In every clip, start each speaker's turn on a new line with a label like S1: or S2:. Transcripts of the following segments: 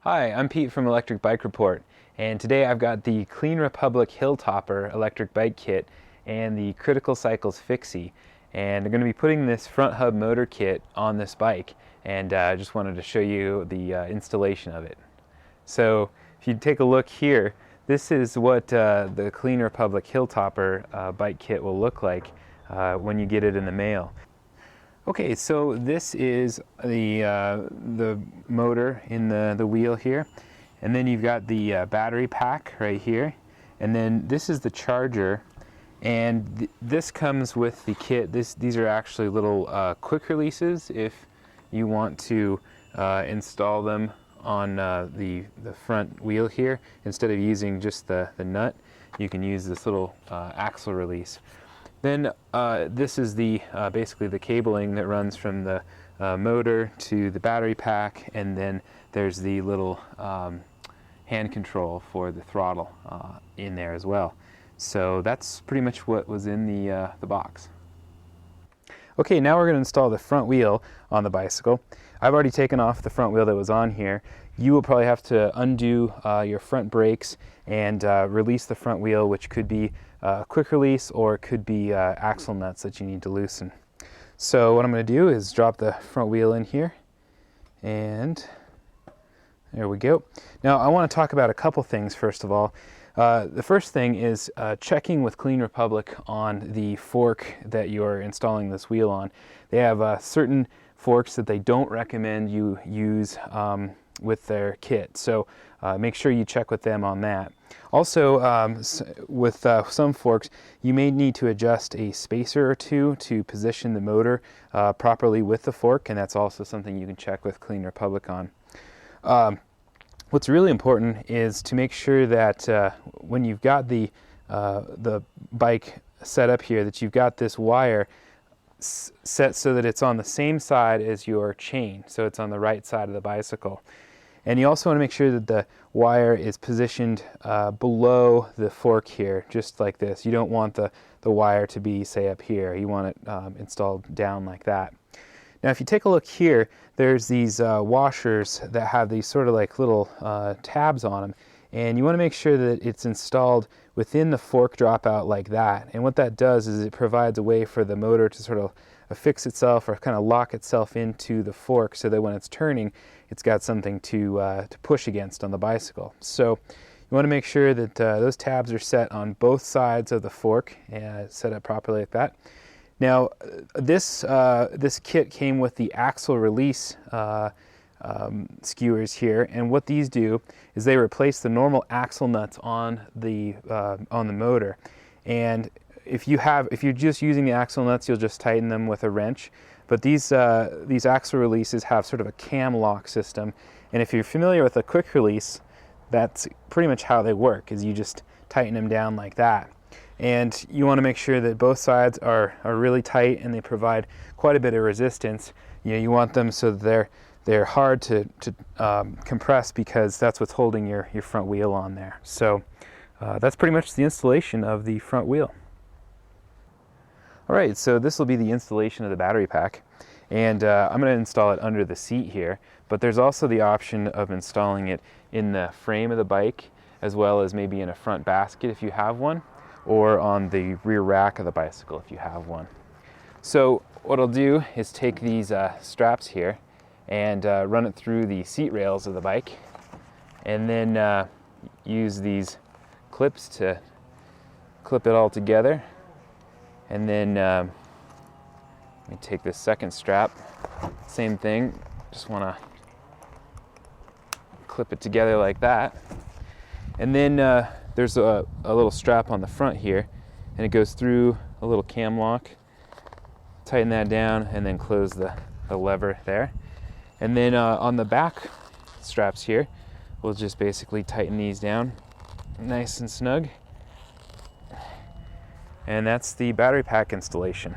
S1: Hi, I'm Pete from Electric Bike Report, and today I've got the Clean Republic Hilltopper electric bike kit and the Critical Cycles fixie, and I'm going to be putting this front hub motor kit on this bike, and I just wanted to show you the installation of it. So if you take a look here, this is what the Clean Republic Hilltopper bike kit will look like when you get it in the mail. Okay, so this is the motor in the wheel here, and then you've got the battery pack right here, and then this is the charger, and this comes with the kit. These are actually little quick releases if you want to install them on the front wheel here. Instead of using just the nut, you can use this little axle release. Then this is basically the cabling that runs from the motor to the battery pack, and then there's the little hand control for the throttle in there as well. So that's pretty much what was in the box. Okay, now we're going to install the front wheel on the bicycle. I've already taken off the front wheel that was on here. You will probably have to undo your front brakes and release the front wheel, which could be quick release or it could be axle nuts that you need to loosen. So what I'm going to do is drop the front wheel in here, and there we go. Now I want to talk about a couple things first of all. The first thing is checking with Clean Republic on the fork that you're installing this wheel on. They have certain forks that they don't recommend you use with their kit, so make sure you check with them on that. Also, with some forks, you may need to adjust a spacer or two to position the motor properly with the fork, and that's also something you can check with Clean Republic on. What's really important is to make sure that when you've got the bike set up here, that you've got this wire set so that it's on the same side as your chain, so it's on the right side of the bicycle. And you also want to make sure that the wire is positioned below the fork here, just like this. You don't want the wire to be, say, up here. You want it installed down like that. Now if you take a look here, there's these washers that have these sort of like little tabs on them, and you want to make sure that it's installed within the fork dropout like that. And what that does is it provides a way for the motor to sort of affix itself or kind of lock itself into the fork, so that when it's turning, it's got something to push against on the bicycle. So you want to make sure that those tabs are set on both sides of the fork and set up properly like that. Now this kit came with the axle release skewers here, and what these do is they replace the normal axle nuts on the motor. And if you're just using the axle nuts, you'll just tighten them with a wrench. But these axle releases have sort of a cam lock system, and if you're familiar with a quick release, that's pretty much how they work, is you just tighten them down like that. And you want to make sure that both sides are really tight and they provide quite a bit of resistance. You want them so that they're hard to compress, because that's what's holding your front wheel on there. So that's pretty much the installation of the front wheel. Alright, so this will be the installation of the battery pack, and I'm going to install it under the seat here, but there's also the option of installing it in the frame of the bike, as well as maybe in a front basket if you have one, or on the rear rack of the bicycle if you have one. So what I'll do is take these straps here and run it through the seat rails of the bike, and then use these clips to clip it all together. And then let me take this second strap, same thing, just want to clip it together like that. And then there's a little strap on the front here, and it goes through a little cam lock. Tighten that down and then close the lever there. And then on the back straps here, we'll just basically tighten these down nice and snug. And that's the battery pack installation.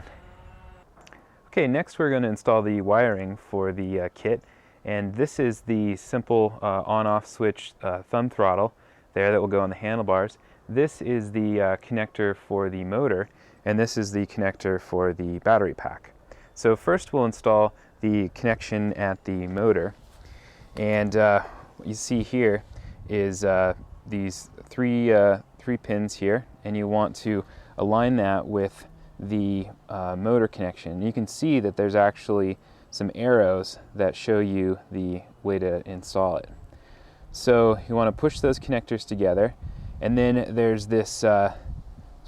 S1: Okay, next we're going to install the wiring for the kit, and this is the simple on-off switch thumb throttle there that will go on the handlebars. This is the connector for the motor, and this is the connector for the battery pack. So first we'll install the connection at the motor, and what you see here is these three pins here, and you want to align that with the motor connection. You can see that there's actually some arrows that show you the way to install it. So you want to push those connectors together, and then there's this sort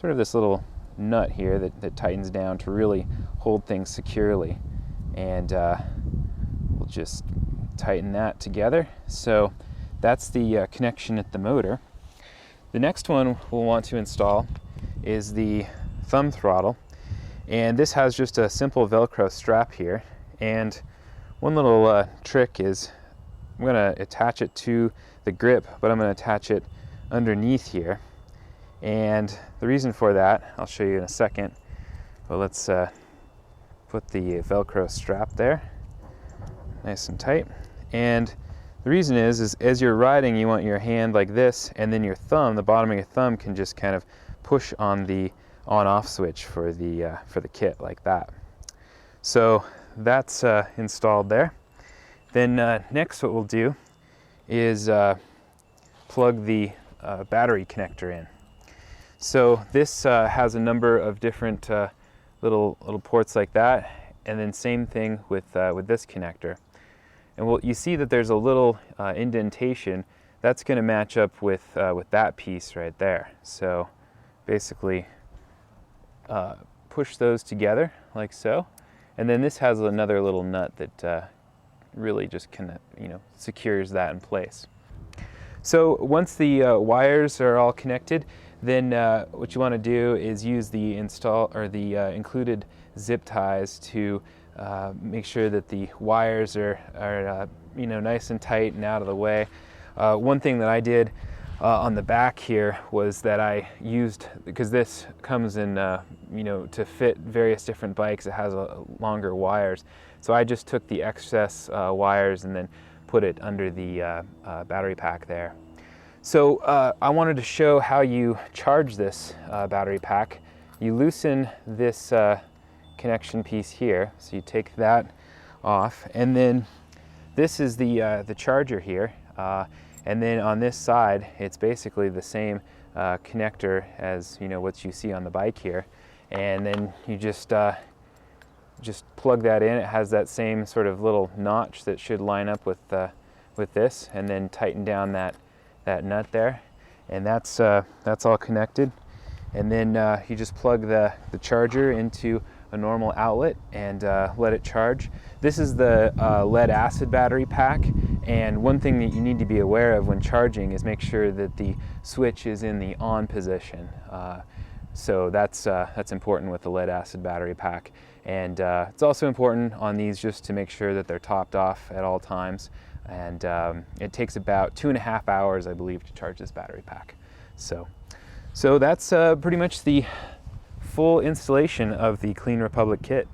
S1: of this little nut here that tightens down to really hold things securely, and we'll just tighten that together. So that's the connection at the motor. The next one we'll want to install is the thumb throttle, and this has just a simple Velcro strap here. And one little trick is I'm going to attach it to the grip, but I'm going to attach it underneath here. And the reason for that, I'll show you in a second, but let's put the Velcro strap there, nice and tight. And the reason is as you're riding, you want your hand like this, and then your thumb, the bottom of your thumb, can just kind of push on the on-off switch for the kit like that. So that's installed there. Then next what we'll do is plug the battery connector in. So this has a number of different little ports like that, and then same thing with this connector. And you see that there's a little indentation that's going to match up with that piece right there. So basically push those together like so, and then this has another little nut that really just kind of secures that in place. So once the wires are all connected, then what you want to do is use the included zip ties to make sure that the wires are nice and tight and out of the way. One thing that I did on the back here was that I used, because this comes in to fit various different bikes, it has longer wires, so I just took the excess wires and then put it under the battery pack there. So I wanted to show how you charge this battery pack. You loosen this connection piece here, so you take that off, and then this is the charger here, and then on this side it's basically the same connector as what you see on the bike here, and then you just plug that in. It has that same sort of little notch that should line up with this, and then tighten down that nut there, and that's all connected. And then you just plug the charger into a normal outlet and let it charge. This is the lead acid battery pack, and one thing that you need to be aware of when charging is make sure that the switch is in the on position. So that's important with the lead acid battery pack, and it's also important on these just to make sure that they're topped off at all times. And it takes about 2.5 hours, I believe, to charge this battery pack. So that's pretty much the full installation of the Clean Republic kit.